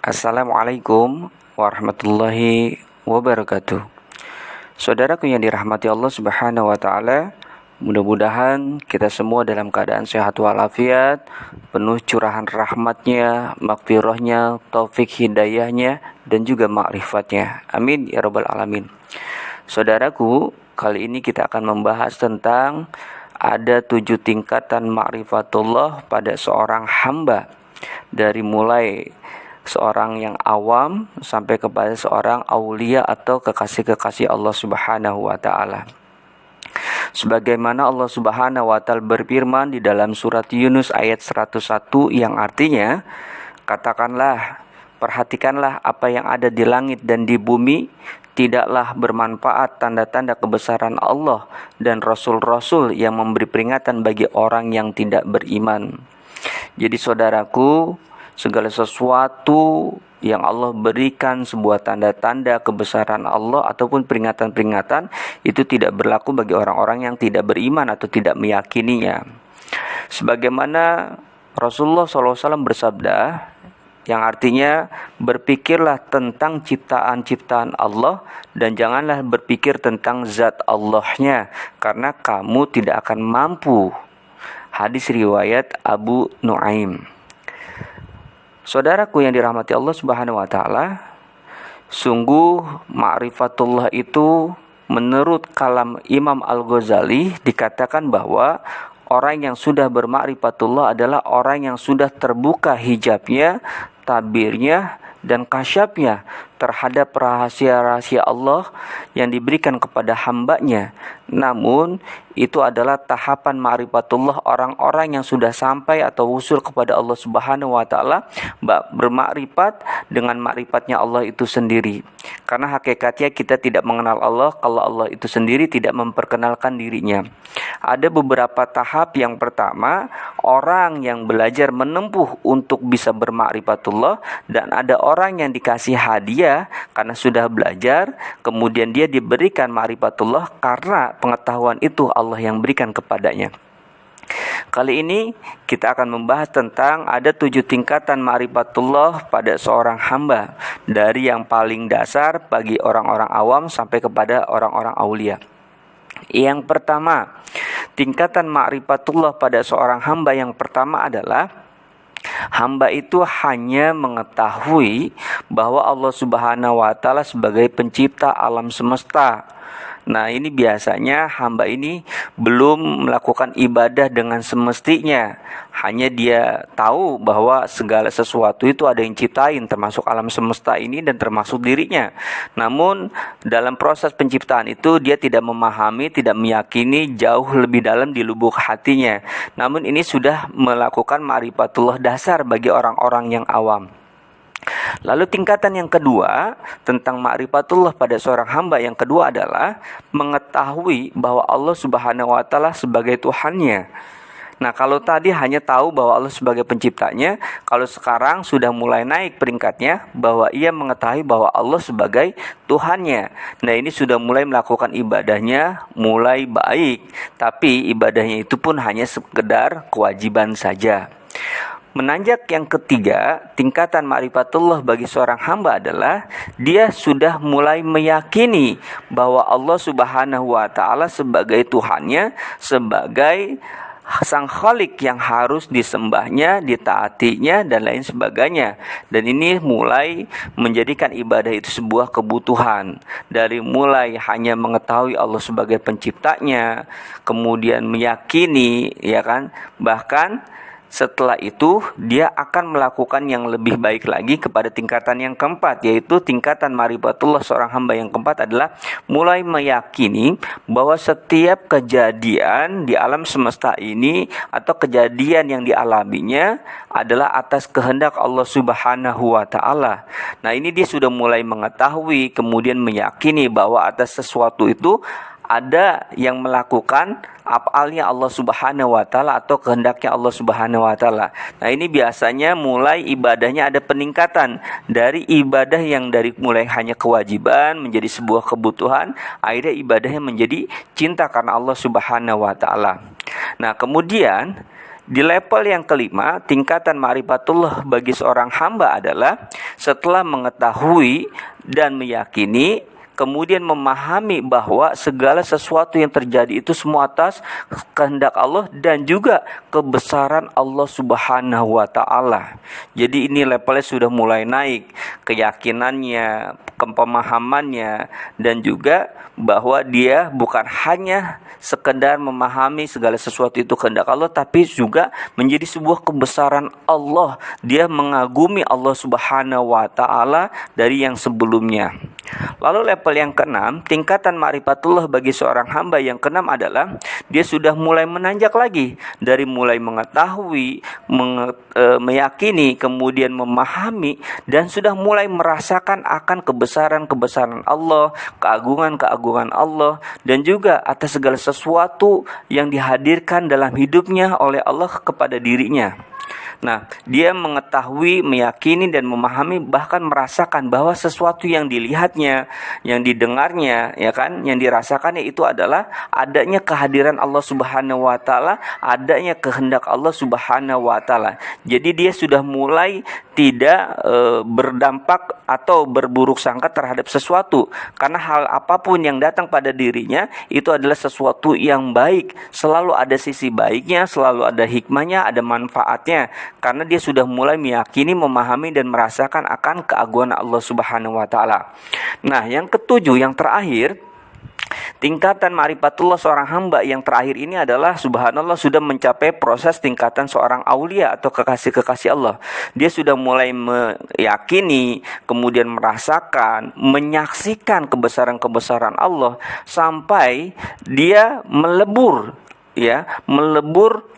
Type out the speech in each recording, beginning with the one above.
Assalamualaikum warahmatullahi wabarakatuh. Saudaraku yang dirahmati Allah Subhanahu wa taala, mudah-mudahan kita semua dalam keadaan sehat walafiat, penuh curahan rahmatnya, maghfirahnya, taufik hidayahnya, dan juga ma'rifatnya. Amin ya rabbal alamin. Saudaraku, kali ini kita akan membahas tentang ada 7 tingkatan ma'rifatullah pada seorang hamba, dari mulai seorang yang awam sampai kepada seorang aulia atau kekasih-kekasih Allah Subhanahu wa taala. Sebagaimana Allah Subhanahu wa taala berfirman di dalam surat Yunus ayat 101 yang artinya, katakanlah, perhatikanlah apa yang ada di langit dan di bumi, tidaklah bermanfaat tanda-tanda kebesaran Allah dan rasul-rasul yang memberi peringatan bagi orang yang tidak beriman. Jadi saudaraku, segala sesuatu yang Allah berikan sebuah tanda-tanda kebesaran Allah ataupun peringatan-peringatan itu tidak berlaku bagi orang-orang yang tidak beriman atau tidak meyakininya. Sebagaimana Rasulullah SAW bersabda, yang artinya berpikirlah tentang ciptaan-ciptaan Allah dan janganlah berpikir tentang zat Allahnya, karena kamu tidak akan mampu. Hadis riwayat Abu Nuaim. Saudaraku yang dirahmati Allah Subhanahu wa taala, sungguh ma'rifatullah itu menurut kalam Imam Al-Ghazali dikatakan bahwa orang yang sudah berma'rifatullah adalah orang yang sudah terbuka hijabnya, tabirnya, dan kasyafnya terhadap rahasia-rahasia Allah yang diberikan kepada hambanya. Namun itu adalah tahapan ma'rifatullah orang-orang yang sudah sampai atau usul kepada Allah Subhanahu wa taala, bermakrifat dengan makrifatnya Allah itu sendiri. Karena hakikatnya kita tidak mengenal Allah kalau Allah itu sendiri tidak memperkenalkan dirinya. Ada beberapa tahap. Yang pertama, orang yang belajar menempuh untuk bisa bermakrifatullah, dan ada orang yang dikasih hadiah karena sudah belajar, kemudian dia diberikan makrifatullah karena pengetahuan itu Allah yang berikan kepadanya. Kali ini kita akan membahas tentang ada 7 tingkatan ma'rifatullah pada seorang hamba, dari yang paling dasar bagi orang-orang awam sampai kepada orang-orang aulia. Yang pertama, tingkatan ma'rifatullah pada seorang hamba yang pertama adalah hamba itu hanya mengetahui bahwa Allah Subhanahu wa taala sebagai pencipta alam semesta. Nah, ini biasanya hamba ini belum melakukan ibadah dengan semestinya. Hanya dia tahu bahwa segala sesuatu itu ada yang ciptain, termasuk alam semesta ini dan termasuk dirinya. Namun dalam proses penciptaan itu dia tidak memahami, tidak meyakini jauh lebih dalam di lubuk hatinya. Namun ini sudah melakukan ma'rifatullah dasar bagi orang-orang yang awam. Lalu tingkatan yang kedua tentang ma'rifatullah pada seorang hamba yang kedua adalah mengetahui bahwa Allah Subhanahu wa taala sebagai Tuhannya. Nah, kalau tadi hanya tahu bahwa Allah sebagai penciptanya, kalau sekarang sudah mulai naik peringkatnya bahwa ia mengetahui bahwa Allah sebagai Tuhannya. Nah, ini sudah mulai melakukan ibadahnya mulai baik, tapi ibadahnya itu pun hanya sekedar kewajiban saja. Menanjak yang ketiga, tingkatan ma'rifatullah bagi seorang hamba adalah dia sudah mulai meyakini bahwa Allah Subhanahu wa taala sebagai Tuhannya, sebagai Sang Khalik yang harus disembahnya, ditaatinya, dan lain sebagainya. Dan ini mulai menjadikan ibadah itu sebuah kebutuhan. Dari mulai hanya mengetahui Allah sebagai penciptanya, kemudian meyakini, ya kan, bahkan setelah itu dia akan melakukan yang lebih baik lagi kepada tingkatan yang keempat, yaitu tingkatan ma'rifatullah seorang hamba yang keempat adalah mulai meyakini bahwa setiap kejadian di alam semesta ini atau kejadian yang dialaminya adalah atas kehendak Allah Subhanahu wa taala. Nah, ini dia sudah mulai mengetahui, kemudian meyakini bahwa atas sesuatu itu ada yang melakukan afalnya Allah Subhanahu wa taala atau kehendaknya Allah Subhanahu wa taala. Nah, ini biasanya mulai ibadahnya ada peningkatan dari ibadah yang dari mulai hanya kewajiban menjadi sebuah kebutuhan, akhirnya ibadahnya menjadi cinta karena Allah Subhanahu wa taala. Nah, kemudian di level yang kelima, tingkatan ma'rifatullah bagi seorang hamba adalah setelah mengetahui dan meyakini, kemudian memahami bahwa segala sesuatu yang terjadi itu semua atas kehendak Allah dan juga kebesaran Allah Subhanahu wa taala. Jadi ini levelnya sudah mulai naik, keyakinannya, pemahamannya, dan juga bahwa dia bukan hanya sekedar memahami segala sesuatu itu kehendak Allah, tapi juga menjadi sebuah kebesaran Allah. Dia mengagumi Allah Subhanahu wa taala dari yang sebelumnya. Lalu level yang keenam, tingkatan ma'rifatullah bagi seorang hamba yang keenam adalah dia sudah mulai menanjak lagi dari mulai mengetahui, meyakini, kemudian memahami, dan sudah mulai merasakan akan kebesaran-kebesaran Allah, keagungan-keagungan Allah, dan juga atas segala sesuatu yang dihadirkan dalam hidupnya oleh Allah kepada dirinya. Nah, dia mengetahui, meyakini, dan memahami, bahkan merasakan bahwa sesuatu yang dilihatnya, yang didengarnya, ya kan, yang dirasakannya itu adalah adanya kehadiran Allah Subhanahu wa taala, adanya kehendak Allah Subhanahu wa taala. Jadi dia sudah mulai tidak berdampak atau berburuk sangka terhadap sesuatu, karena hal apapun yang datang pada dirinya itu adalah sesuatu yang baik, selalu ada sisi baiknya, selalu ada hikmahnya, ada manfaatnya, karena dia sudah mulai meyakini, memahami, dan merasakan akan keagungan Allah Subhanahu wa taala. Nah, yang ketujuh, yang terakhir, tingkatan ma'rifatullah seorang hamba yang terakhir ini adalah subhanallah sudah mencapai proses tingkatan seorang aulia atau kekasih-kekasih Allah. Dia sudah mulai meyakini, kemudian merasakan, menyaksikan kebesaran-kebesaran Allah sampai dia melebur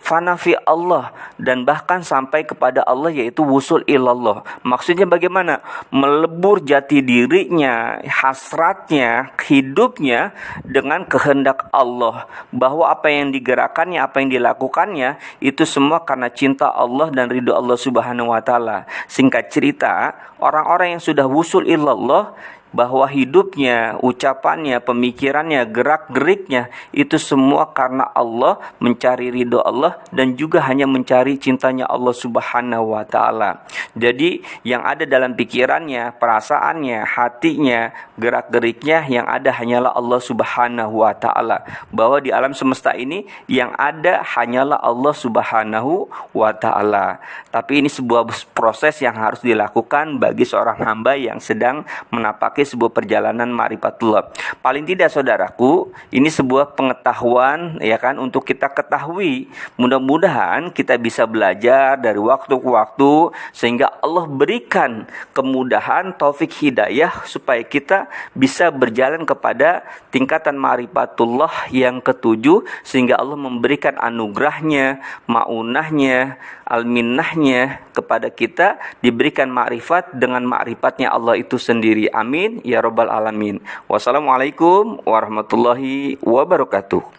fanafi Allah, dan bahkan sampai kepada Allah, yaitu wusul ilallah. Maksudnya bagaimana? Melebur jati dirinya, hasratnya, hidupnya dengan kehendak Allah, bahwa apa yang digerakkannya, apa yang dilakukannya itu semua karena cinta Allah dan ridho Allah Subhanahu wa taala. Singkat cerita, orang-orang yang sudah wusul ilallah, bahwa hidupnya, ucapannya, pemikirannya, gerak-geriknya itu semua karena Allah, mencari ridho Allah, dan juga hanya mencari cintanya Allah Subhanahu wa taala. Jadi yang ada dalam pikirannya, perasaannya, hatinya, gerak-geriknya, yang ada hanyalah Allah Subhanahu wa taala. Bahwa di alam semesta ini yang ada hanyalah Allah Subhanahu wa taala. Tapi ini sebuah proses yang harus dilakukan bagi seorang hamba yang sedang menapaki sebuah perjalanan ma'rifatullah. Paling tidak saudaraku, ini sebuah pengetahuan, ya kan, untuk kita ketahui. Mudah-mudahan kita bisa belajar dari waktu ke waktu sehingga Allah berikan kemudahan, taufik, hidayah supaya kita bisa berjalan kepada tingkatan ma'rifatullah yang ketujuh, sehingga Allah memberikan anugerahnya, maunahnya, alminnahnya kepada kita, diberikan ma'rifat dengan ma'rifatnya Allah itu sendiri. Amin ya rabbal alamin. Wassalamualaikum warahmatullahi wabarakatuh.